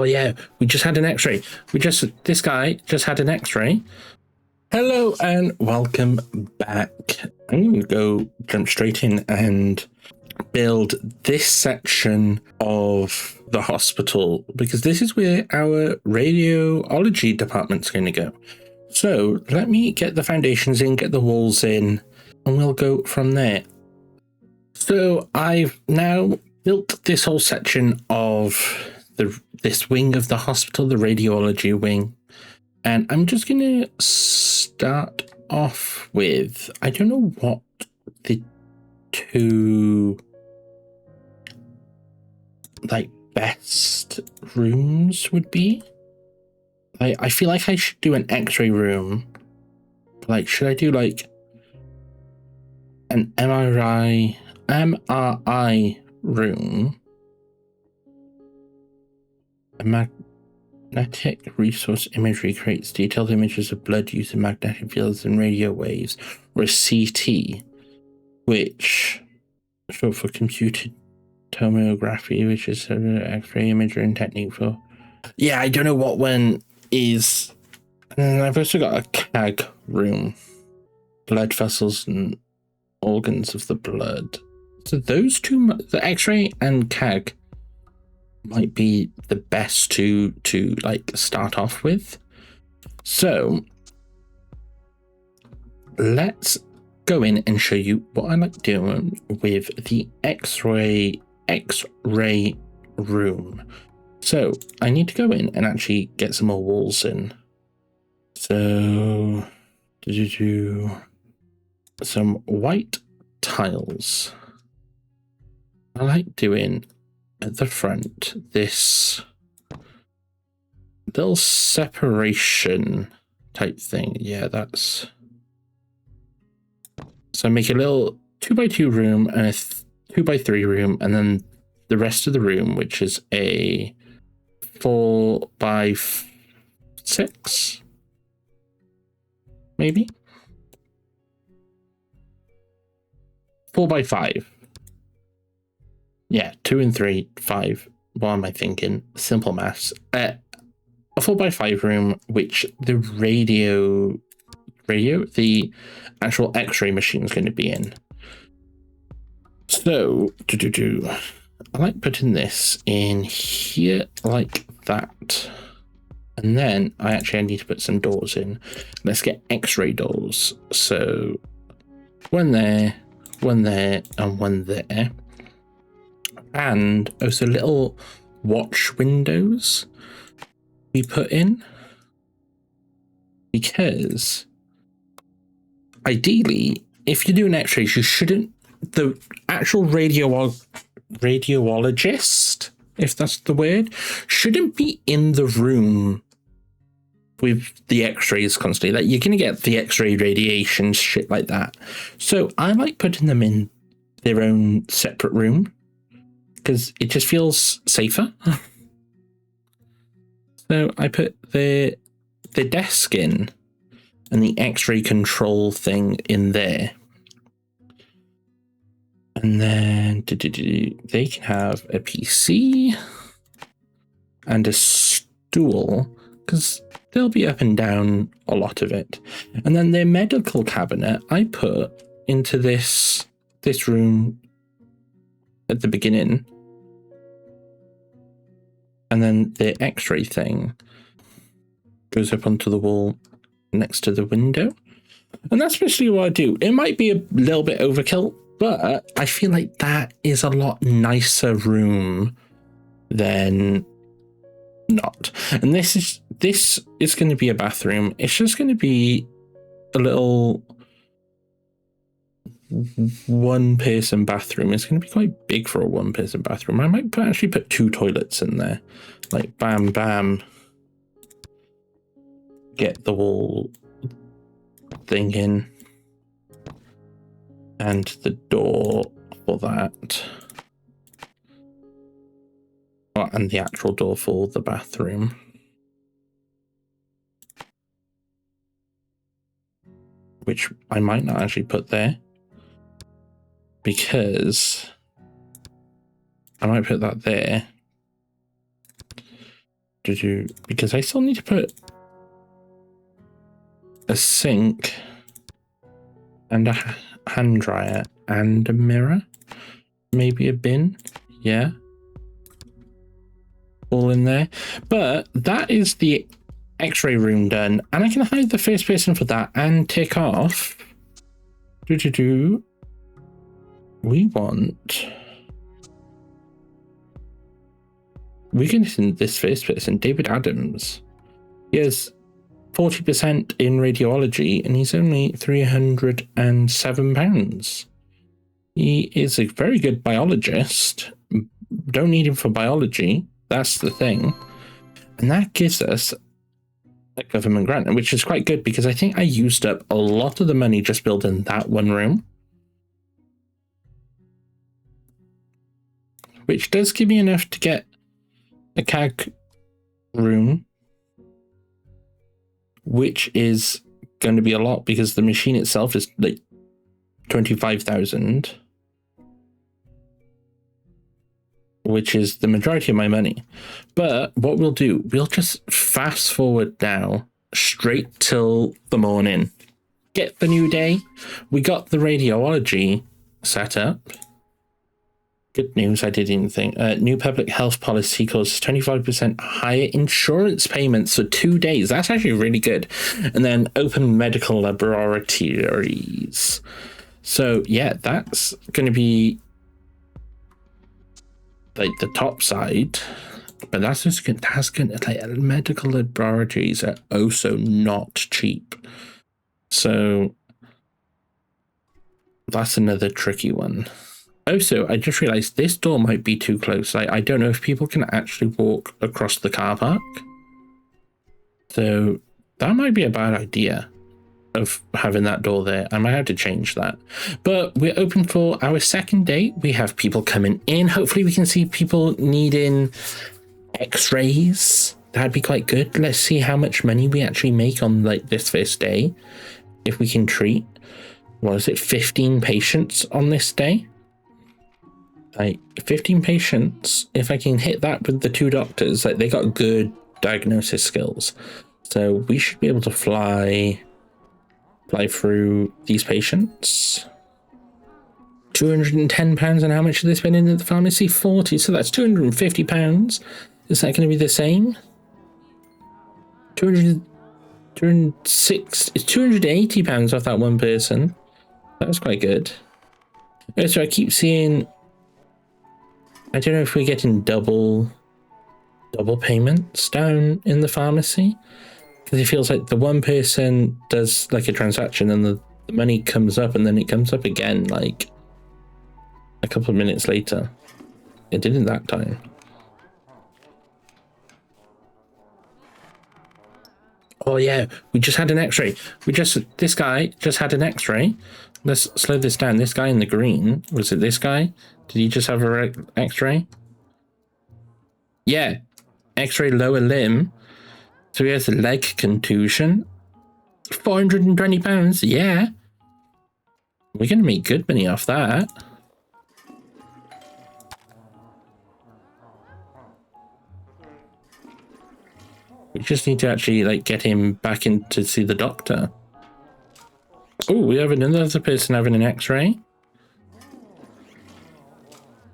Oh yeah, we just had an X-ray. This guy just had an X-ray. Hello and welcome back. I'm going to jump straight in and build this section of the hospital because this is where our radiology department's going to go. So let me get the foundations in, get the walls in, and we'll go from there. So I've now built this whole section of this wing of the hospital, the radiology wing. And I'm just going to start off with, I don't know what the two best rooms would be. I feel like I should do an X-ray room. Should I do an MRI room? A magnetic resource imagery creates detailed images of blood using magnetic fields and radio waves, or a CT, which short for computed tomography, which is an X-ray imaging technique for. Yeah, I don't know what one is. And I've also got a CAG room, blood vessels and organs of the blood. So those two, the X-ray and CAG, might be the best to start off with. So let's go in and show you what I like doing with the X-ray room. So I need to go in and actually get some more walls in. So do some white tiles. I like doing at the front this little separation type thing. Yeah, that's so make a little 2x2 room and a 2x3 room, and then the rest of the room, which is a 4x6, maybe 4x5. Yeah, 2 and 3, 5. What am I thinking? Simple maths. A 4x5 room, which the the actual X-ray machine is going to be in. So, I like putting this in here like that. And then I need to put some doors in. Let's get X-ray doors. So, one there, and one there. And also little watch windows we put in, because ideally, if you do an X-ray, you shouldn't, the actual radiologist, if that's the word, shouldn't be in the room with the X-rays constantly. You're going to get the X-ray radiation, shit like that. So I like putting them in their own separate room, because it just feels safer. So I put the desk in and the X-ray control thing in there. And then they can have a PC and a stool, because they'll be up and down a lot of it. And then their medical cabinet I put into this room at the beginning, and then the X-ray thing goes up onto the wall next to the window. And that's basically what I do. It might be a little bit overkill, but I feel like that is a lot nicer room than not. And this is going to be a bathroom. It's just going to be a little one-person bathroom. It's going to be quite big for a one-person bathroom. I might actually put 2 toilets in there. Bam, bam. Get the wall thing in. And the door for that. Oh, and the actual door for the bathroom. Which I might not actually put there, because I might put that there. Because I still need to put a sink and a hand dryer and a mirror, maybe a bin. Yeah, all in there. But that is the x-ray room done, and I can hide the first person for that and tick off. We can send this first person, David Adams. He has 40% in radiology and he's only £307. He is a very good biologist. Don't need him for biology. That's the thing. And that gives us a government grant, which is quite good because I think I used up a lot of the money just building that one room. Which does give me enough to get a CAG room, which is going to be a lot because the machine itself is like 25,000, which is the majority of my money. But what we'll do, we'll just fast forward now straight till the morning. Get the new day. We got the radiology set up. Good news, I didn't think. New public health policy causes 25% higher insurance payments for 2 days. That's actually really good. And then open medical laboratories. So yeah, that's going to be like the top side. But that's just going to, like, medical laboratories are also not cheap. So that's another tricky one. Also, I just realized this door might be too close. I don't know if people can actually walk across the car park. So that might be a bad idea of having that door there. I might have to change that. But we're open for our second day. We have people coming in. Hopefully we can see people needing x-rays. That'd be quite good. Let's see how much money we actually make on like this first day. If we can treat, what is it, 15 patients on this day? Like 15 patients, if I can hit that with the 2 doctors, like they got good diagnosis skills. So we should be able to fly through these patients. £210, and how much have they spent in at the pharmacy? 40, so that's £250. Is that going to be the same? 206, it's £280 off that one person. That was quite good. So I keep seeing, I don't know if we're getting double payments down in the pharmacy, because it feels like the one person does like a transaction and the money comes up and then it comes up again like a couple of minutes later. It didn't that time. Oh yeah, we just had an x-ray. This guy just had an x-ray. Let's slow this down. This guy in the green, was it this guy? Did he just have a x-ray? Yeah, x-ray lower limb. So he has a leg contusion. £420, yeah. We're going to make good money off that. We just need to actually like get him back in to see the doctor. Oh, we have another person having an x-ray.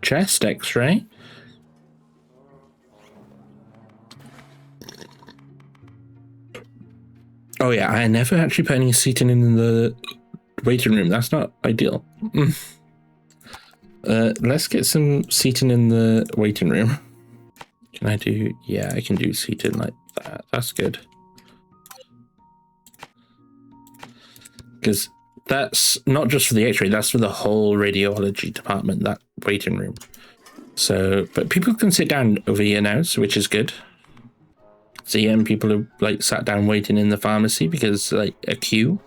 Chest x-ray. Oh yeah, I never actually put any seating in the waiting room. That's not ideal. Let's get some seating in the waiting room. Can I do? Yeah, I can do seating like that. That's good. Because that's not just for the x-ray, that's for the whole radiology department, that waiting room. So, but people can sit down over here now, so which is good. So yeah, and people have like sat down waiting in the pharmacy because like a queue.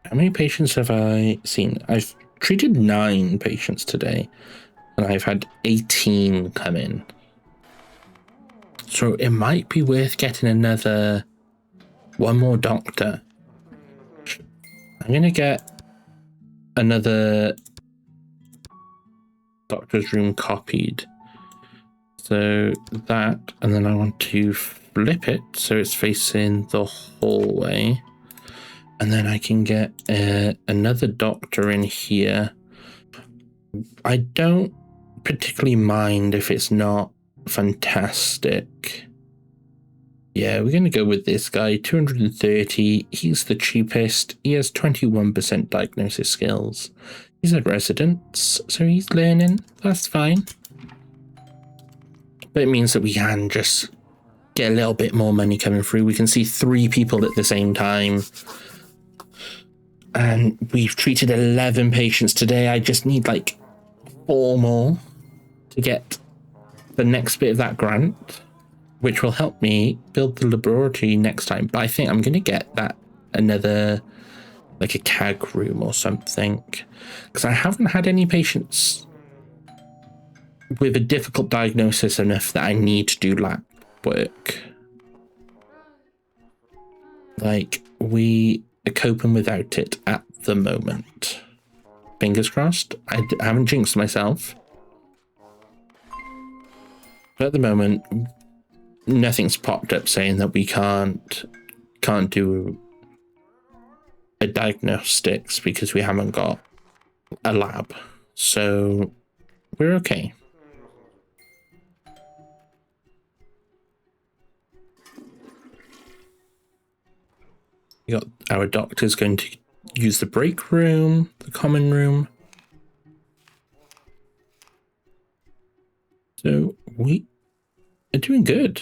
How many patients have I seen? I've treated 9 patients today and I've had 18 come in. So it might be worth getting one more doctor. I'm gonna get another doctor's room copied. So that, and then I want to flip it so it's facing the hallway. And then I can get another doctor in here. I don't particularly mind if it's not fantastic. Yeah, we're going to go with this guy, 230. He's the cheapest. He has 21% diagnosis skills. He's a resident, so he's learning. That's fine. But it means that we can just get a little bit more money coming through. We can see 3 people at the same time. And we've treated 11 patients today. I just need like 4 more to get the next bit of that grant, which will help me build the laboratory next time. But I think I'm going to get that another, like a CAG room or something, because I haven't had any patients with a difficult diagnosis enough that I need to do lab work. Like, we are coping without it at the moment. Fingers crossed. I haven't jinxed myself. But at the moment, nothing's popped up saying that we can't do a diagnostics because we haven't got a lab. So we're okay. We got our doctors going to use the break room, the common room. So we are doing good.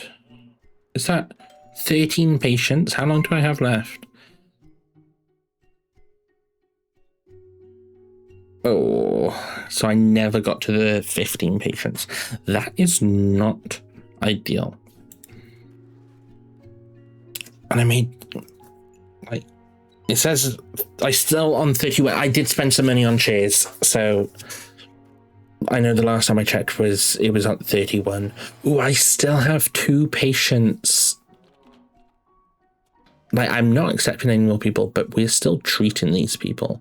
Is that 13 patients? How long do I have left? Oh, so I never got to the 15 patients. That is not ideal. And I made, like, it says I still on 31. I did spend some money on chairs, so I know the last time I checked it was at 31. Ooh, I still have 2 patients. Like, I'm not accepting any more people, but we're still treating these people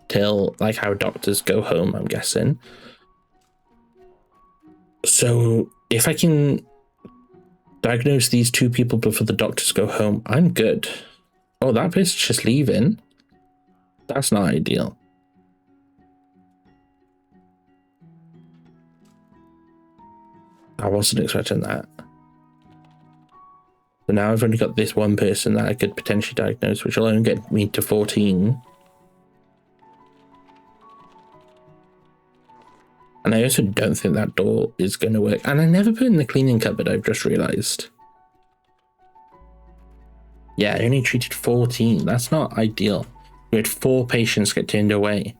till like our doctors go home, I'm guessing. So if I can diagnose these 2 people before the doctors go home, I'm good. Oh, that person's just leaving. That's not ideal. I wasn't expecting that. So now I've only got this one person that I could potentially diagnose, which will only get me to 14. And I also don't think that door is going to work. And I never put in the cleaning cupboard, I've just realized. Yeah, I only treated 14. That's not ideal. We had 4 patients get turned away.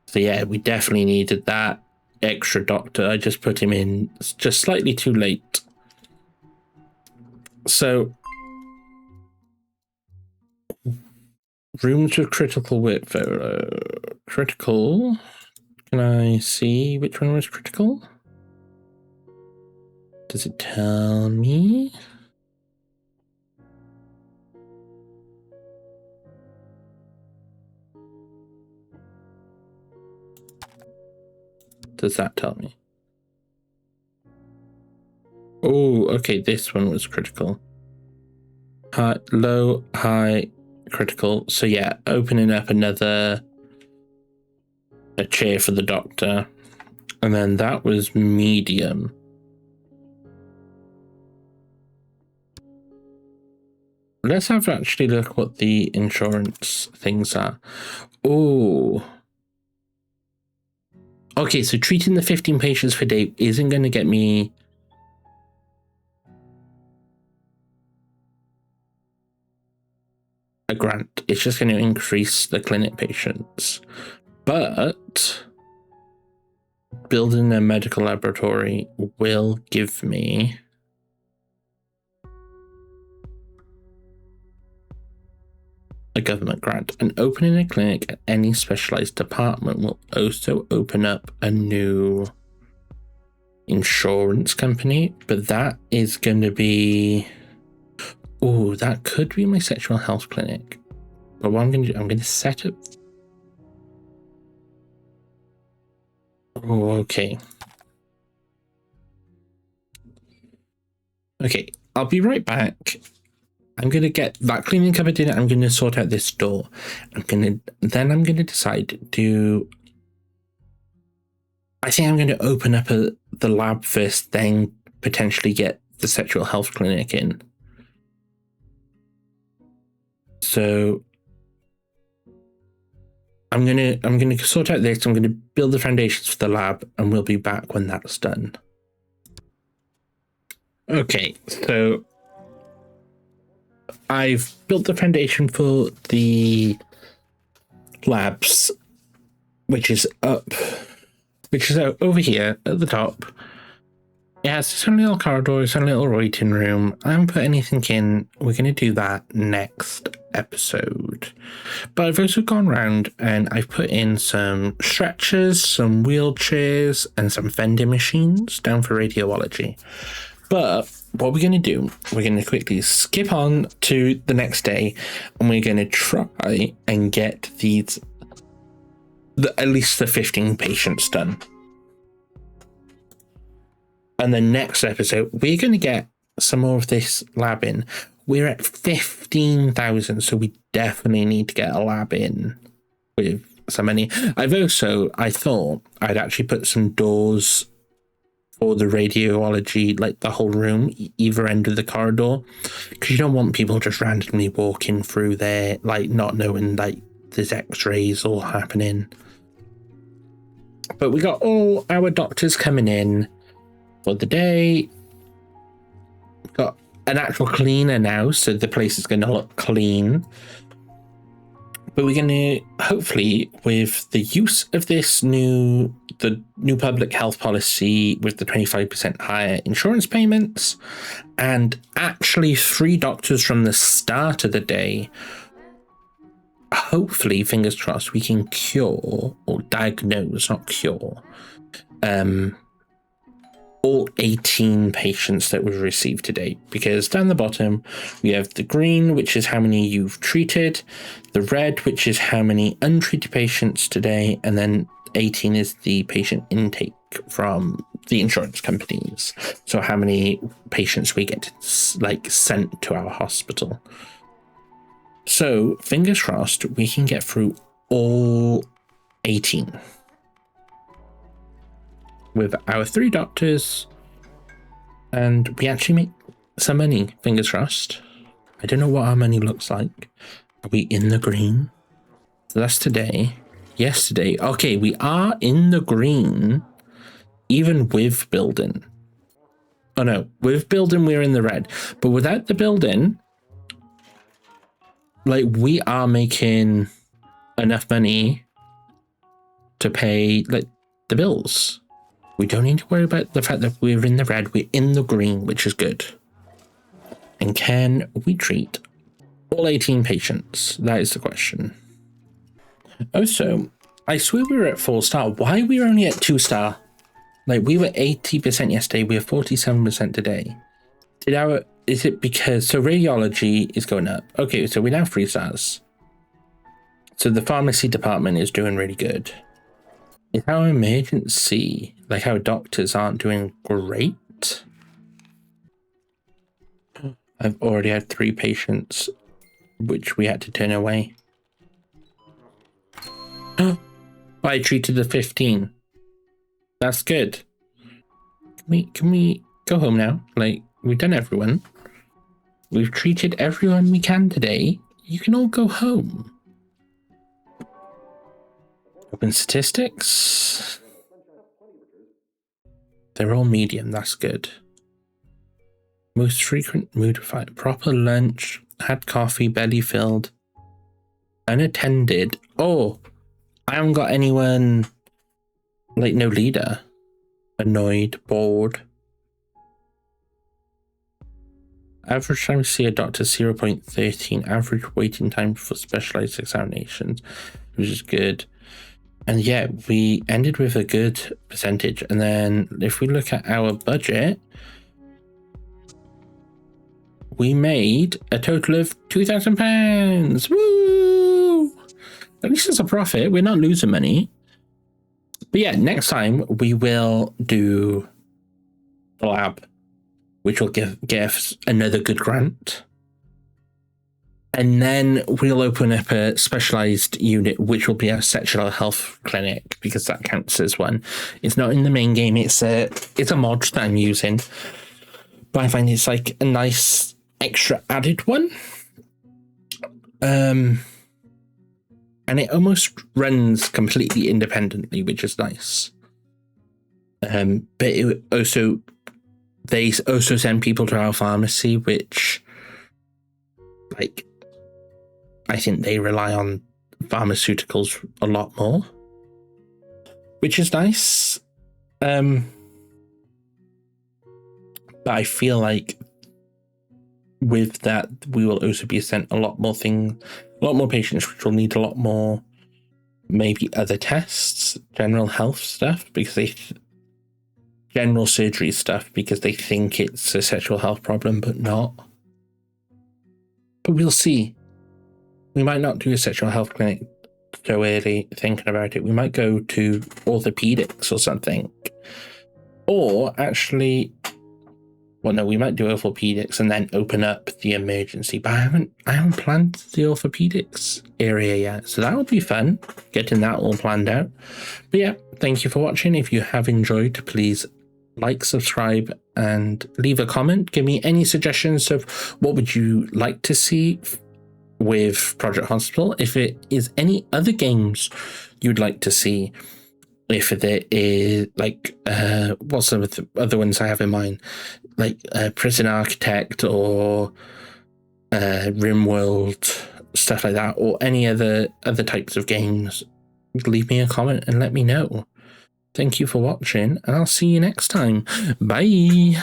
So yeah, we definitely needed that extra doctor. I just put him in just slightly too late. So rooms with critical workflow. Critical. Can I see which one was critical? Does it tell me? Does that tell me? Oh, okay, this one was critical. High, low, high, critical. So yeah, opening up a chair for the doctor. And then that was medium. Let's have actually look what the insurance things are. Oh. Okay, so treating the 15 patients per day isn't going to get me a grant. It's just going to increase the clinic patients. But building a medical laboratory will give me a government grant, and opening a clinic at any specialized department will also open up a new insurance company, but that is going to be, oh, that could be my sexual health clinic. But what I'm going to do, I'm going to set up, oh, okay. Okay, I'll be right back. I'm going to get that cleaning cupboard in. I'm going to sort out this door. I'm going to decide to... I think I'm going to open up the lab first, then potentially get the sexual health clinic in. So I'm gonna sort out this. I'm gonna build the foundations for the lab, and we'll be back when that's done. Okay, so I've built the foundation for the labs, which is over here at the top. It has its own little corridor, its own little waiting room. I haven't put anything in. We're going to do that next episode. But I've also gone around and I've put in some stretchers, some wheelchairs, and some vending machines down for radiology. But what we're going to do, we're going to quickly skip on to the next day, and we're going to try and get at least the 15 patients done. And the next episode, we're going to get some more of this lab in. We're at 15,000, so we definitely need to get a lab in with so many. I thought I'd actually put some doors for the radiology, like the whole room, either end of the corridor, because you don't want people just randomly walking through there, like not knowing like there's x-rays all happening. But we got all our doctors coming in for the day. Got an actual cleaner now, so the place is going to look clean. But we're going to, hopefully, with the use of the new public health policy with the 25% higher insurance payments, and actually 3 doctors from the start of the day, hopefully, fingers crossed, we can cure or diagnose, not cure, all 18 patients that we've received today, because down the bottom we have the green, which is how many you've treated, the red, which is how many untreated patients today, and then 18 is the patient intake from the insurance companies, so how many patients we get sent to our hospital. So fingers crossed we can get through all 18 with our 3 doctors, and we actually make some money, fingers crossed. I don't know what our money looks like. Are we in the green? So that's today. Yesterday. Okay, we are in the green, even with building. Oh no, with building we're in the red. But without the building, like, we are making enough money to pay like the bills. We don't need to worry about the fact that we're in the red. We're in the green, which is good. And can we treat all 18 patients? That is the question. Also, I swear we were at 4-star. Why are we only at 2-star? Like, we were 80% yesterday. We are 47% today. Is it because... So radiology is going up. Okay, so we're now 3 stars. So the pharmacy department is doing really good. Is our emergency, like our doctors, aren't doing great? I've already had 3 patients, which we had to turn away. I treated the 15. That's good. Can we go home now? Like, we've done everyone. We've treated everyone we can today. You can all go home. Open statistics. They're all medium. That's good. Most frequent mood fight. Proper lunch. Had coffee. Belly filled. Unattended. Oh, I haven't got anyone. Like, no leader. Annoyed. Bored. Average time to see a doctor 0.13. Average waiting time for specialized examinations, which is good. And yeah, we ended with a good percentage. And then if we look at our budget, we made a total of £2,000. Woo! At least it's a profit. We're not losing money. But yeah, next time we will do the lab. which will give us another good grant. And then we'll open up a specialized unit, which will be a sexual health clinic, because that counts as one. It's not in the main game. It's a mod that I'm using, but I find it's like a nice extra added one. And it almost runs completely independently, which is nice. But it also, they also send people to our pharmacy, which, like, I think they rely on pharmaceuticals a lot more, which is nice. But I feel like with that, we will also be sent a lot more patients, which will need a lot more, maybe other tests, general health stuff, because general surgery stuff, because they think it's a sexual health problem, but not. But we'll see. We might not do a sexual health clinic so early thinking about it. We might go to orthopedics or something. Or actually, well, no, we might do orthopedics and then open up the emergency. But I haven't planned the orthopedics area yet. So that would be fun, getting that all planned out. But yeah, thank you for watching. If you have enjoyed, please like, subscribe, and leave a comment. Give me any suggestions of what would you like to see with Project Hospital. If it is any other games you'd like to see, if there is like what's some of the other ones I have in mind, like Prison Architect or RimWorld, stuff like that, or any other types of games, leave me a comment and let me know. Thank you for watching, and I'll see you next time. Bye.